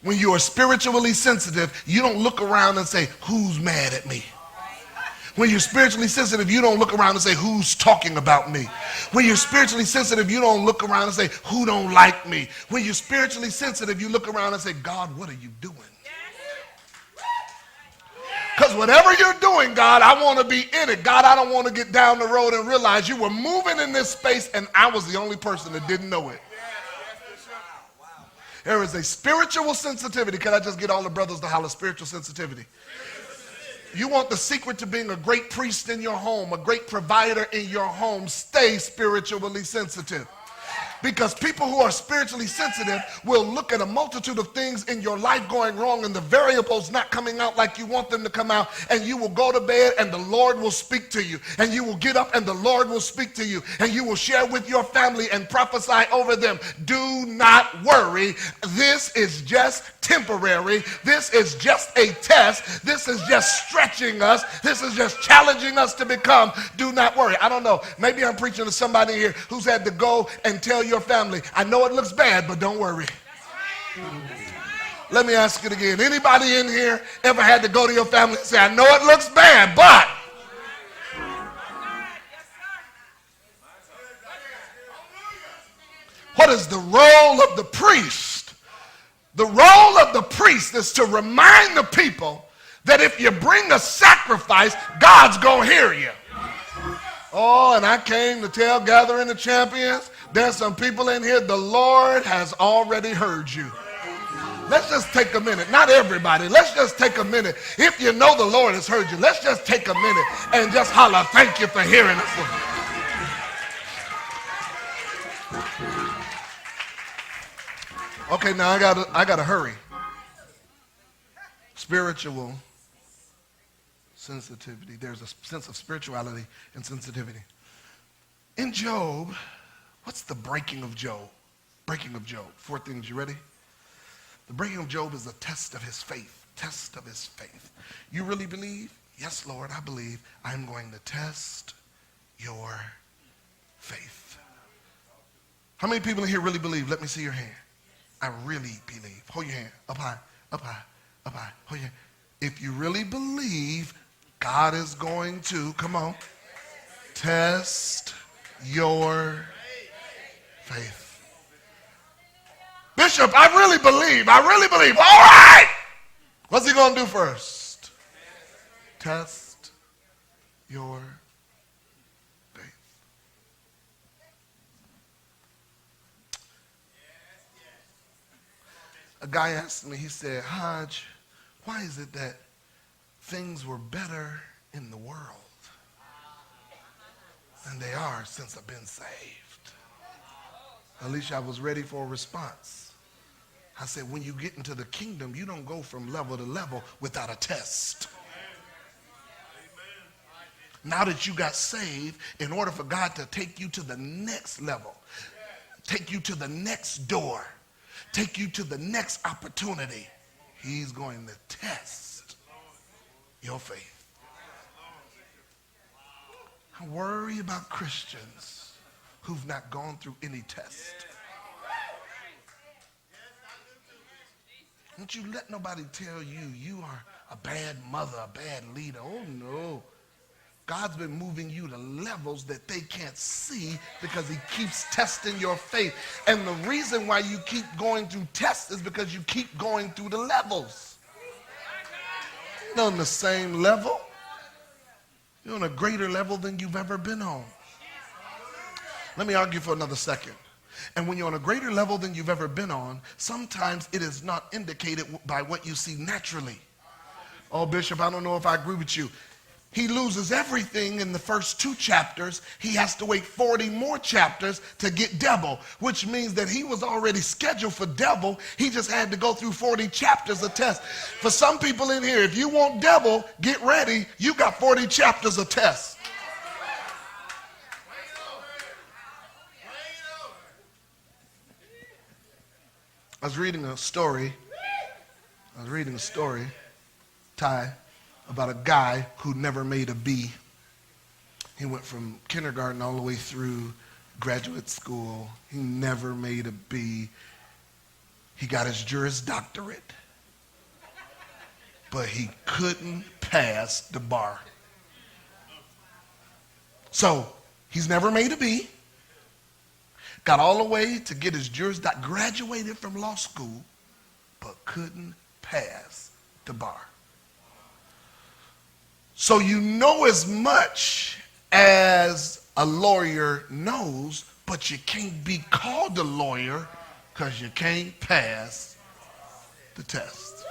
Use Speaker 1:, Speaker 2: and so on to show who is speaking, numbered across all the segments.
Speaker 1: When you are spiritually sensitive, you don't look around and say, who's mad at me? When you're spiritually sensitive, you don't look around and say, who's talking about me? When you're spiritually sensitive, you don't look around and say, who don't like me? When you're spiritually sensitive, you look around and say, God, what are you doing? Because whatever you're doing, God, I want to be in it. God, I don't want to get down the road and realize you were moving in this space and I was the only person that didn't know it. There is a spiritual sensitivity. Can I just get all the brothers to holler spiritual sensitivity? You want the secret to being a great priest in your home, a great provider in your home, stay spiritually sensitive. Because people who are spiritually sensitive will look at a multitude of things in your life going wrong and the variables not coming out like you want them to come out, and you will go to bed and the Lord will speak to you, and you will get up and the Lord will speak to you, and you will share with your family and prophesy over them. Do not worry. This is just temporary. This is just a test. This is just stretching us. This is just challenging us to become. Do not worry. I don't know. Maybe I'm preaching to somebody here who's had to go and tell your family, I know it looks bad, but don't worry. Let me ask it again. Anybody in here ever had to go to your family and say, I know it looks bad, but what is the role of the priest? The role of the priest is to remind the people that if you bring a sacrifice, God's going to hear you. Oh, and I came to tell Gathering the Champions, there's some people in here, the Lord has already heard you. Let's just take a minute. Not everybody. Let's just take a minute. If you know the Lord has heard you, let's just take a minute and just holler, thank you for hearing us. Okay, now I gotta hurry. Spiritual sensitivity. There's a sense of spirituality and sensitivity. In Job, what's the breaking of Job? Breaking of Job. 4 things. You ready? The breaking of Job is a test of his faith. Test of his faith. You really believe? Yes, Lord, I believe. I'm going to test your faith. How many people in here really believe? Let me see your hand. I really believe. Hold your hand. Up high, up high, up high. Hold your hand. If you really believe, God is going to, come on, test your faith. Bishop, I really believe. I really believe. All right. What's he going to do first? Test your faith. A guy asked me, he said, Hodge, why is it that things were better in the world than they are since I've been saved? At least I was ready for a response. I said, when you get into the kingdom, you don't go from level to level without a test. Now that you got saved, in order for God to take you to the next level, take you to the next door, take you to the next opportunity, he's going to test your faith. I worry about Christians who've not gone through any test. Don't you let nobody tell you you are a bad mother, a bad leader. Oh no. God's been moving you to levels that they can't see because he keeps testing your faith. And the reason why you keep going through tests is because you keep going through the levels. You're not on the same level. You're on a greater level than you've ever been on. Let me argue for another second. And when you're on a greater level than you've ever been on, sometimes it is not indicated by what you see naturally. Oh, Bishop, I don't know if I agree with you. He loses everything in the first 2 chapters. He has to wait 40 more chapters to get double, which means that he was already scheduled for double. He just had to go through 40 chapters of test. For some people in here, if you want double, get ready. You got 40 chapters of test. I was reading a story, Ty, about a guy who never made a B. He went from kindergarten all the way through graduate school. He never made a B. He got his Juris Doctorate, but he couldn't pass the bar. So he's never made a B. Got all the way to get his Juris Doctorate, graduated from law school, but couldn't pass the bar. So you know as much as a lawyer knows, but you can't be called a lawyer because you can't pass the test.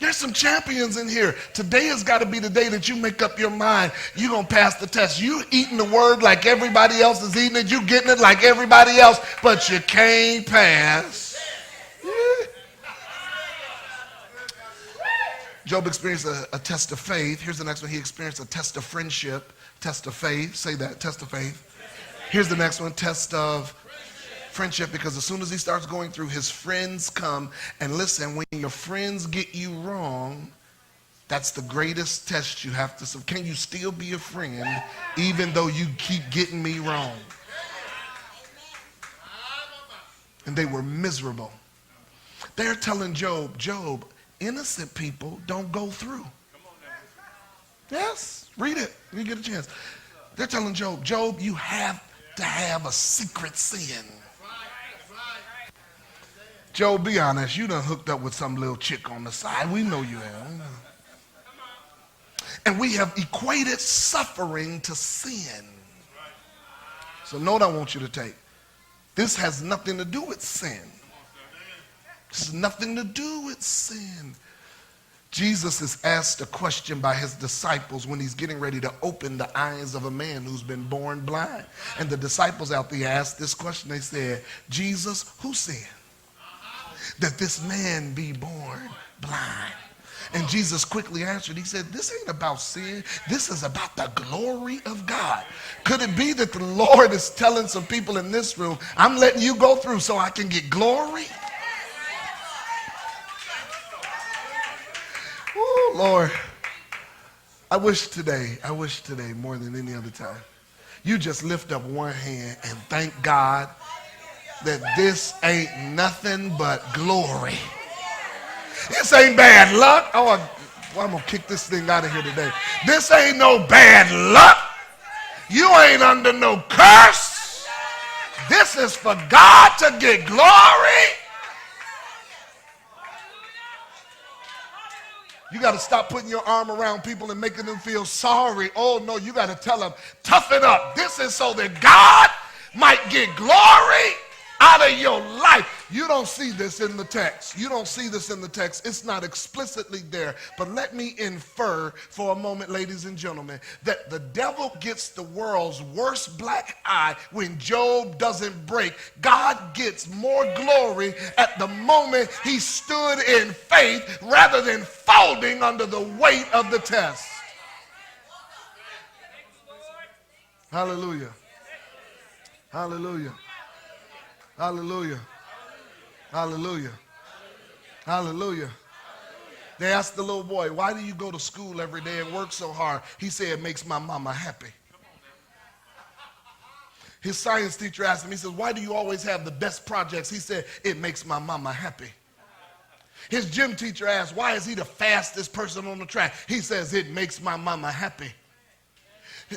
Speaker 1: There's some champions in here. Today has got to be the day that you make up your mind. You're going to pass the test. You eating the word like everybody else is eating it. You getting it like everybody else, but you can't pass. Yeah. Job experienced a test of faith. Here's the next one. He experienced a test of friendship, test of faith. Say that, test of faith. Here's the next one, test of friendship, because as soon as he starts going through, his friends come. And listen, when your friends get you wrong, that's the greatest test you have to. Can you still be a friend even though you keep getting me wrong? And they were miserable. They're telling Job, Job, innocent people don't go through. Yes, read it when you get a chance. They're telling Job, Job, you have to have a secret sin. Job, be honest, you done hooked up with some little chick on the side. We know you have. And we have equated suffering to sin. So note I want you to take. This has nothing to do with sin. This has nothing to do with sin. Jesus is asked a question by his disciples when he's getting ready to open the eyes of a man who's been born blind. And the disciples out there asked this question. They said, Jesus, who sinned that this man be born blind? And Jesus quickly answered. He said, this ain't about sin. This is about the glory of God. Could it be that the Lord is telling some people in this room, I'm letting you go through so I can get glory? Oh, Lord, I wish today more than any other time, you just lift up one hand and thank God that this ain't nothing but glory. This ain't bad luck. I'm going to kick this thing out of here today. This ain't no bad luck. You ain't under no curse. This is for God to get glory. You got to stop putting your arm around people and making them feel sorry. Oh, no, you got to tell them, toughen up. This is so that God might get glory out of your life. You don't see this in the text. You don't see this in the text. It's not explicitly there. But let me infer for a moment, ladies and gentlemen, that the devil gets the world's worst black eye when Job doesn't break. God gets more glory at the moment he stood in faith rather than folding under the weight of the test. Hallelujah. Hallelujah. Hallelujah. Hallelujah. Hallelujah. They asked the little boy, why do you go to school every day and work so hard? He said, it makes my mama happy. His science teacher asked him, he says, why do you always have the best projects? He said, it makes my mama happy. His gym teacher asked, why is he the fastest person on the track? He says, it makes my mama happy.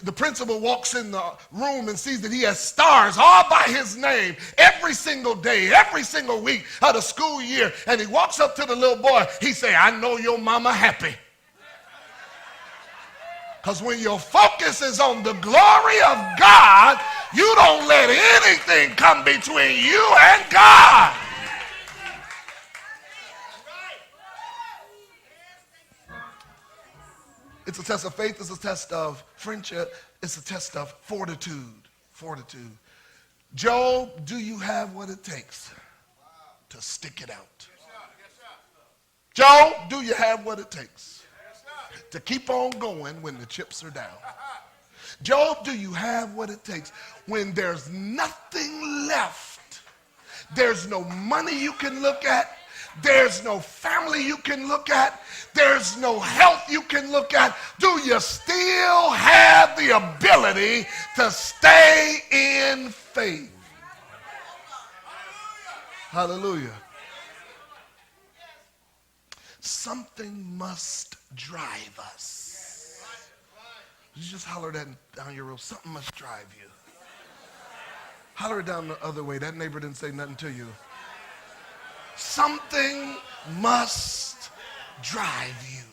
Speaker 1: The principal walks in the room and sees that he has stars all by his name every single day, every single week of the school year. And he walks up to the little boy. He say, I know your mama happy. Because when your focus is on the glory of God, you don't let anything come between you and God. It's a test of faith. It's a test of friendship. It's a test of fortitude. Fortitude. Job, do you have what it takes to stick it out? Job, do you have what it takes to keep on going when the chips are down? Job, do you have what it takes when there's nothing left? There's no money you can look at. There's no family you can look at. There's no health you can look at. Do you still have the ability to stay in faith? Hallelujah. Something must drive us. You just holler that down your road. Something must drive you. Holler it down the other way. That neighbor didn't say nothing to you. Something must drive you.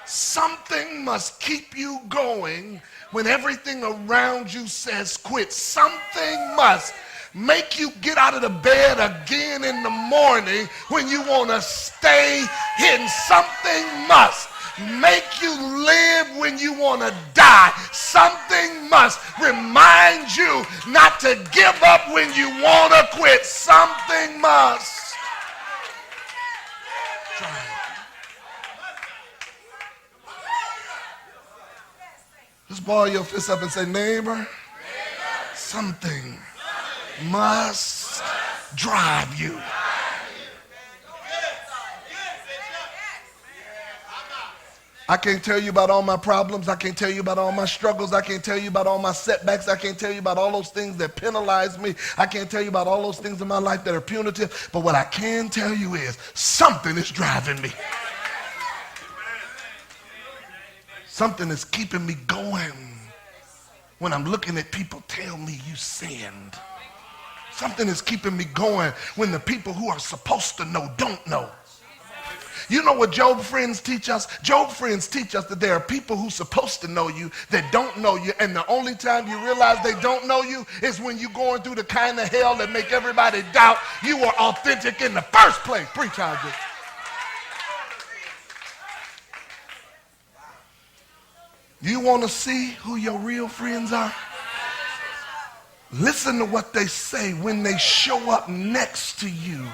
Speaker 1: Something must keep you going when everything around you says quit. Something must make you get out of the bed again in the morning when you want to stay hidden. Something must make you live when you want to die. Something must remind you not to give up when you want to quit. Something must. Just ball your fist up and say, neighbor, something must drive you. I can't tell you about all my problems. I can't tell you about all my struggles. I can't tell you about all my setbacks. I can't tell you about all those things that penalize me. I can't tell you about all those things in my life that are punitive. But what I can tell you is something is driving me. Something is keeping me going when I'm looking at people tell me you sinned. Something is keeping me going when the people who are supposed to know don't know. You know what Job friends teach us? Job friends teach us that there are people who are supposed to know you that don't know you, and the only time you realize they don't know you is when you're going through the kind of hell that make everybody doubt you were authentic in the first place. Preach, Hodges. You want to see who your real friends are? Listen to what they say when they show up next to you